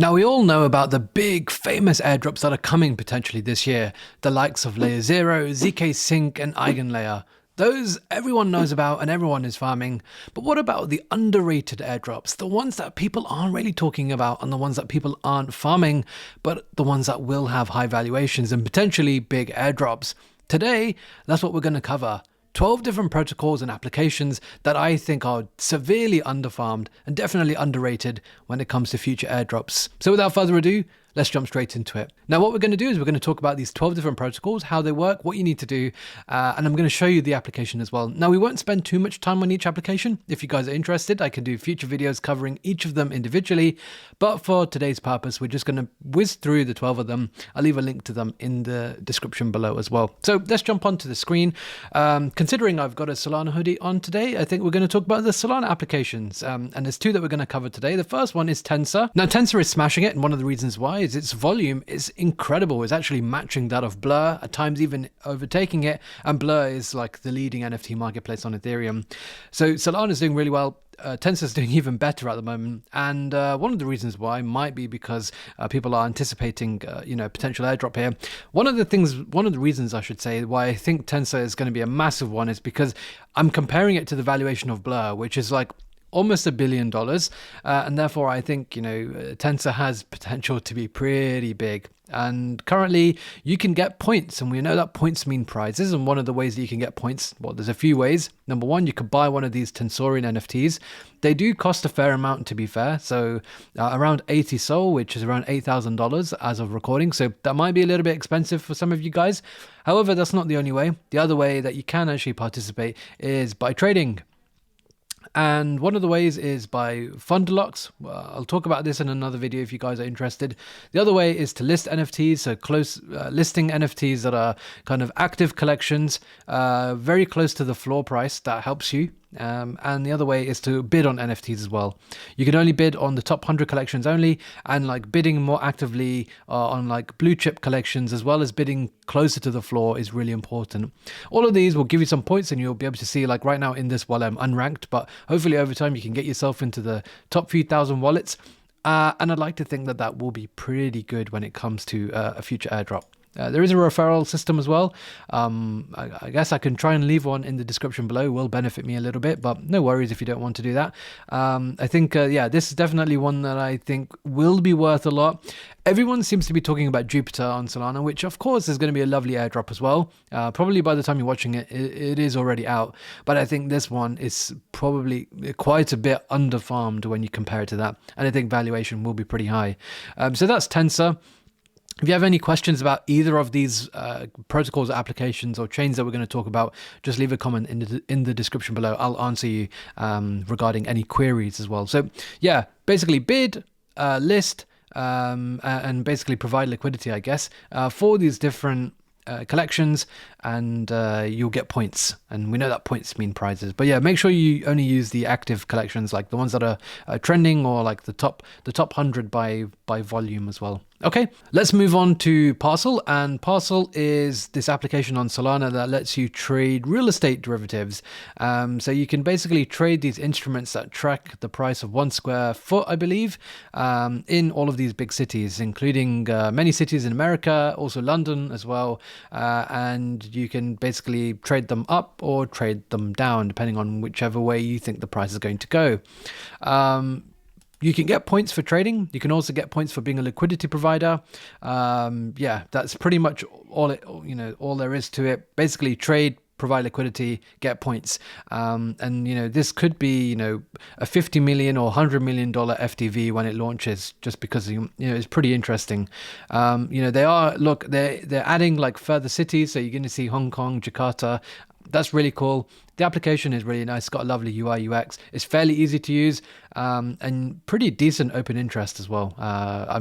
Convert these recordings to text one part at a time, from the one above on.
Now, we all know about the big famous airdrops that are coming potentially this year, the likes of Layer 0, ZK Sync and Eigenlayer. Those everyone knows about and everyone is farming. But what about the underrated airdrops, the ones that people aren't really talking about and the ones that people aren't farming, but the ones that will have high valuations and potentially big airdrops? Today, that's what we're going to cover. 12 different protocols and applications that I think are severely underfarmed and definitely underrated when it comes to future airdrops. So without further ado, let's jump straight into it. Now, what we're going to do is we're going to talk about these 12 different protocols, how they work, what you need to do, and I'm going to show you the application as well. Now, we won't spend too much time on each application. If you guys are interested, I can do future videos covering each of them individually, but for today's purpose, we're just going to whiz through the 12 of them. I'll leave a link to them in the description below as well. So let's jump onto the screen. Considering I've got a Solana hoodie on today, I think we're going to talk about the Solana applications, and there's two that we're going to cover today. The first one is Tensor. Now, Tensor is smashing it, and one of the reasons why is its volume is incredible. It's actually matching that of Blur, at times even overtaking it, and Blur is like the leading NFT marketplace on Ethereum. So Solana is doing really well. Tensor is doing even better at the moment, and one of the reasons why might be because people are anticipating, potential airdrop here. One of the reasons I should say why I think Tensor is going to be a massive one is because I'm comparing it to the valuation of Blur, which is like almost $1 billion, and therefore I think Tensor has potential to be pretty big. And currently you can get points, and we know that points mean prizes, and one of the ways that you can get points, well, there's a few ways. Number one, you could buy one of these Tensorian NFTs. They do cost a fair amount, to be fair, so around 80 Sol, which is around $8,000 as of recording, so that might be a little bit expensive for some of you guys. However, that's not the only way. The other way that you can actually participate is by trading. And one of the ways is by fund locks. I'll talk about this in another video if you guys are interested. The other way is to list NFTs, so listing NFTs that are kind of active collections, very close to the floor price. That helps you. And the other way is to bid on NFTs as well. You can only bid on the top 100 collections only, and like bidding more actively on like blue chip collections, as well as bidding closer to the floor, is really important. All of these will give you some points, and you'll be able to see, like right now in this wallet, I'm unranked, but hopefully over time you can get yourself into the top few thousand wallets. And I'd like to think that that will be pretty good when it comes to a future airdrop. There is a referral system as well. I guess I can try and leave one in the description below. It will benefit me a little bit, but no worries if you don't want to do that. I think, this is definitely one that I think will be worth a lot. Everyone seems to be talking about Jupiter on Solana, which of course is going to be a lovely airdrop as well. Probably by the time you're watching it, it is already out. But I think this one is probably quite a bit underfarmed when you compare it to that. And I think valuation will be pretty high. So that's Tensor. If you have any questions about either of these protocols, applications, or chains that we're going to talk about, just leave a comment in the description below. I'll answer you regarding any queries as well. So yeah, basically bid, list, and basically provide liquidity, I guess, for these different collections, and you'll get points, and we know that points mean prizes. But yeah, make sure you only use the active collections, like the ones that are trending, or like the top 100 by volume as well. Okay, let's move on to Parcl. And Parcl is this application on Solana that lets you trade real estate derivatives. So you can basically trade these instruments that track the price of 1 square foot, I believe, in all of these big cities, including many cities in America, also London as well. And you can basically trade them up or trade them down, depending on whichever way you think the price is going to go. You can get points for trading. You can also get points for being a liquidity provider. That's pretty much all there is to it. Basically, trade, provide liquidity, get points. This could be, a $50 million or $100 million FTV when it launches, just because, it's pretty interesting. They're adding like further cities. So you're going to see Hong Kong, Jakarta. That's really cool. The application is really nice. It's got a lovely UI UX. It's fairly easy to use, and pretty decent open interest as well.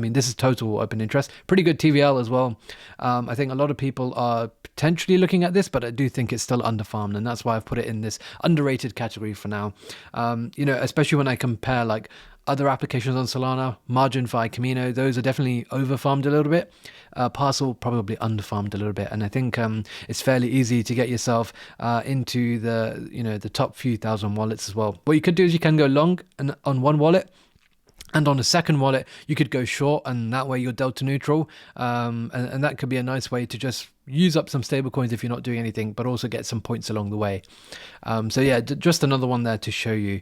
This is total open interest. Pretty good TVL as well. I think a lot of people are potentially looking at this, but I do think it's still underfarmed, and that's why I've put it in this underrated category for now. Especially when I compare like other applications on Solana, Margin-Fi, Camino, those are definitely overfarmed a little bit. Parcl probably underfarmed a little bit, and I think it's fairly easy to get yourself into the top few thousand wallets as well. What you could do is you can go long on one wallet, And on a second wallet, you could go short, and that way you're delta neutral. And that could be a nice way to just use up some stable coins if you're not doing anything, but also get some points along the way. So yeah, just another one there to show you.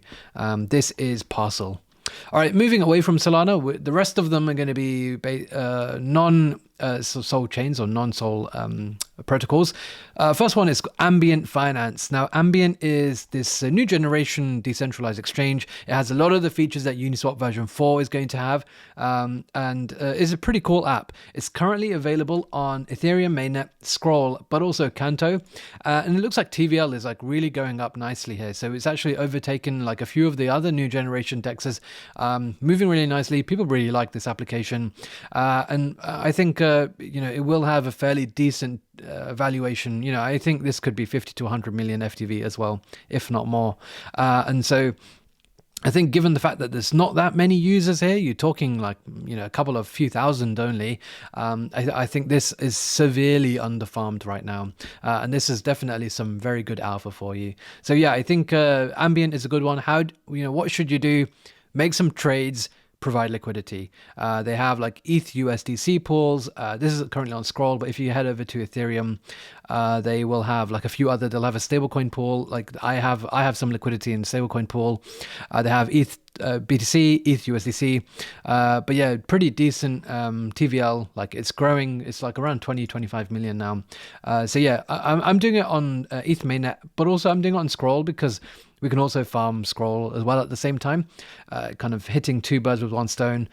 This is Parcl. All right, moving away from Solana, the rest of them are going to be non-Sol chains or non-Sol protocols. First one is Ambiant Finance. Now, Ambiant is this new generation decentralized exchange. It has a lot of the features that Uniswap version 4 is going to have, and is a pretty cool app. It's currently available on Ethereum mainnet, Scroll, but also Canto, and it looks like TVL is like really going up nicely here. So it's actually overtaken like a few of the other new generation dexes, moving really nicely. People really like this application, and I think it will have a fairly decent valuation. I think this could be 50 to 100 million FTV as well, if not more. And so I think given the fact that there's not that many users here, you're talking like, a couple of few thousand only. I think this is severely underfarmed right now. And this is definitely some very good alpha for you. So yeah, I think Ambient is a good one. What should you do? Make some trades, provide liquidity. They have like ETH USDC pools. This is currently on Scroll, but if you head over to Ethereum, they will have like a few other. They'll have a stablecoin pool. Like I have some liquidity in stablecoin pool. They have ETH BTC, ETH USDC, but yeah, pretty decent TVL. Like it's growing. It's like around 20-25 million now. So yeah, I'm doing it on ETH mainnet, but also I'm doing it on Scroll because we can also farm Scroll as well at the same time, kind of hitting two birds with one stone.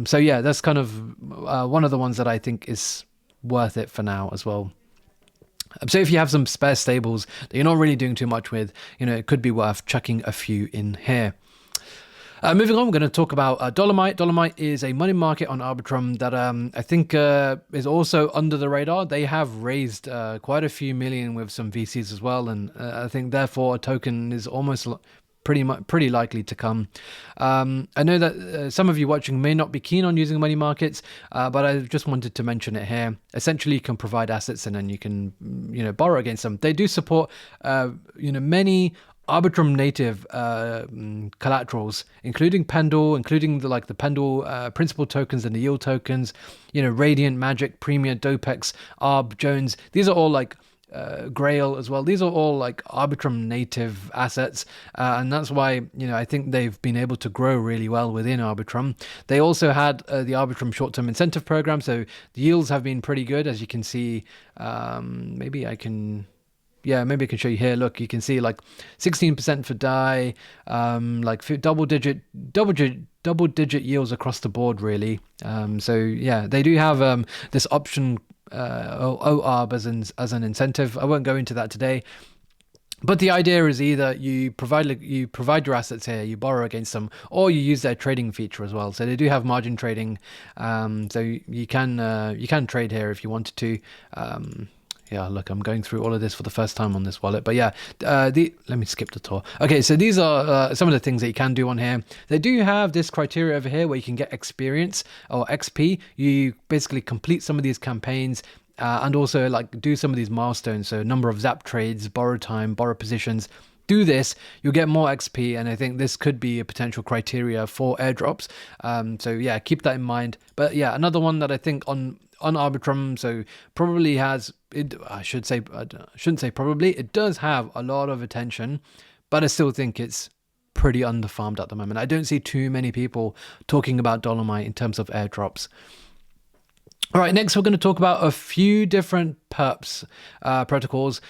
So yeah, that's kind of one of the ones that I think is worth it for now as well. So if you have some spare stables that you're not really doing too much with, it could be worth chucking a few in here. Moving on, we're going to talk about Dolomite. Dolomite is a money market on Arbitrum that I think is also under the radar. They have raised quite a few million with some VCs as well, and I think therefore a token is almost pretty likely to come. I know that some of you watching may not be keen on using money markets, but I just wanted to mention it here. Essentially, you can provide assets and then you can borrow against them. They do support many Arbitrum native collaterals, including Pendle, including the Pendle principal tokens and the yield tokens, Radiant, Magic, Premier, Dopex, Arb, Jones. These are all like Grail as well. These are all like Arbitrum native assets, and that's why I think they've been able to grow really well within Arbitrum. They also had the Arbitrum short-term incentive program, so the yields have been pretty good, as you can see. Maybe I can show you here. Look, you can see like 16% for DAI, like double digit yields across the board, really. So yeah, they do have this option OARB as an incentive. I won't go into that today. But the idea is either you provide your assets here, you borrow against them, or you use their trading feature as well. So they do have margin trading, so you can trade here if you wanted to. Yeah, look, I'm going through all of this for the first time on this wallet. But yeah, let me skip the tour. Okay, so these are some of the things that you can do on here. They do have this criteria over here where you can get experience or XP. You basically complete some of these campaigns and also like do some of these milestones. So number of zap trades, borrow time, borrow positions. Do this, you'll get more XP, and I think this could be a potential criteria for airdrops. So yeah, keep that in mind. But yeah, another one that I think on Arbitrum, so probably has it. I shouldn't say probably. It does have a lot of attention, but I still think it's pretty underfarmed at the moment. I don't see too many people talking about Dolomite in terms of airdrops. All right, next we're going to talk about a few different perps protocols.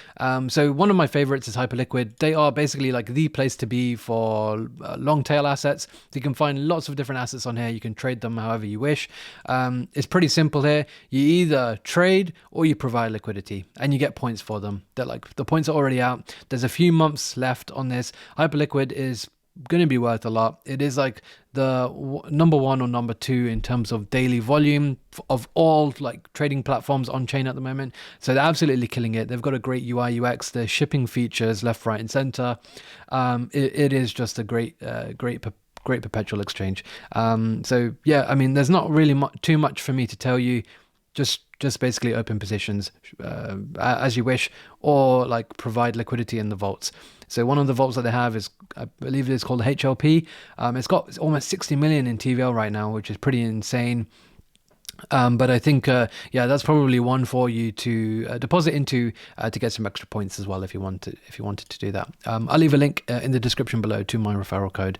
So one of my favorites is Hyperliquid. They are basically like the place to be for long tail assets. So you can find lots of different assets on here. You can trade them however you wish. It's pretty simple here. You either trade or you provide liquidity and you get points for them. They're like the points are already out. There's a few months left on this. Hyperliquid is going to be worth a lot. It is like the number one or number two in terms of daily volume of all like trading platforms on chain at the moment. So they're absolutely killing it. They've got a great UI UX. Their shipping features left, right, and center. It is just a great perpetual exchange. So yeah, I mean, there's not really too much for me to tell you. just basically open positions as you wish, or like provide liquidity in the vaults. So one of the vaults that they have is, I believe it's called HLP. It's almost 60 million in TVL right now, which is pretty insane. But I think, that's probably one for you to deposit into to get some extra points as well if you wanted to do that. I'll leave a link in the description below to my referral code,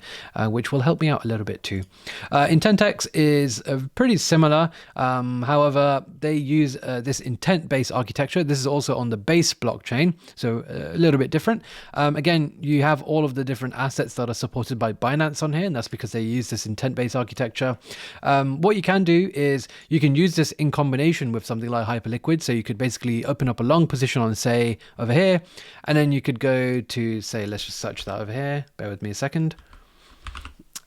which will help me out a little bit too. IntentX is pretty similar. However, they use this intent-based architecture. This is also on the base blockchain, so a little bit different. Again, you have all of the different assets that are supported by Binance on here, and that's because they use this intent-based architecture. What you can do is you can use this in combination with something like Hyperliquid. So you could basically open up a long position on, say, over here, and then you could go to, say, let's just search that over here. Bear with me a second.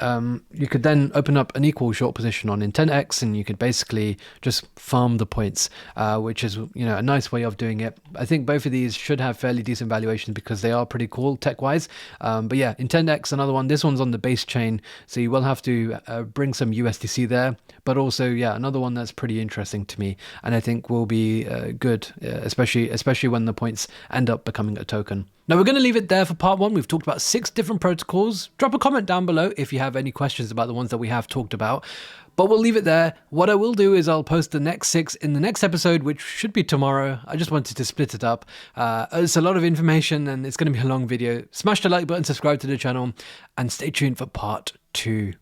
You could then open up an equal short position on IntentX, and you could basically just farm the points, which is a nice way of doing it. I think both of these should have fairly decent valuations because they are pretty cool tech-wise. But yeah, IntentX, another one. This one's on the base chain, so you will have to bring some USDC there. But also, yeah, another one that's pretty interesting to me, and I think will be good, especially when the points end up becoming a token. Now, we're going to leave it there for part 1. We've talked about 6 different protocols. Drop a comment down below if you have any questions about the ones that we have talked about. But we'll leave it there. What I will do is I'll post the next 6 in the next episode, which should be tomorrow. I just wanted to split it up. It's a lot of information and it's going to be a long video. Smash the like button, subscribe to the channel, and stay tuned for part 2.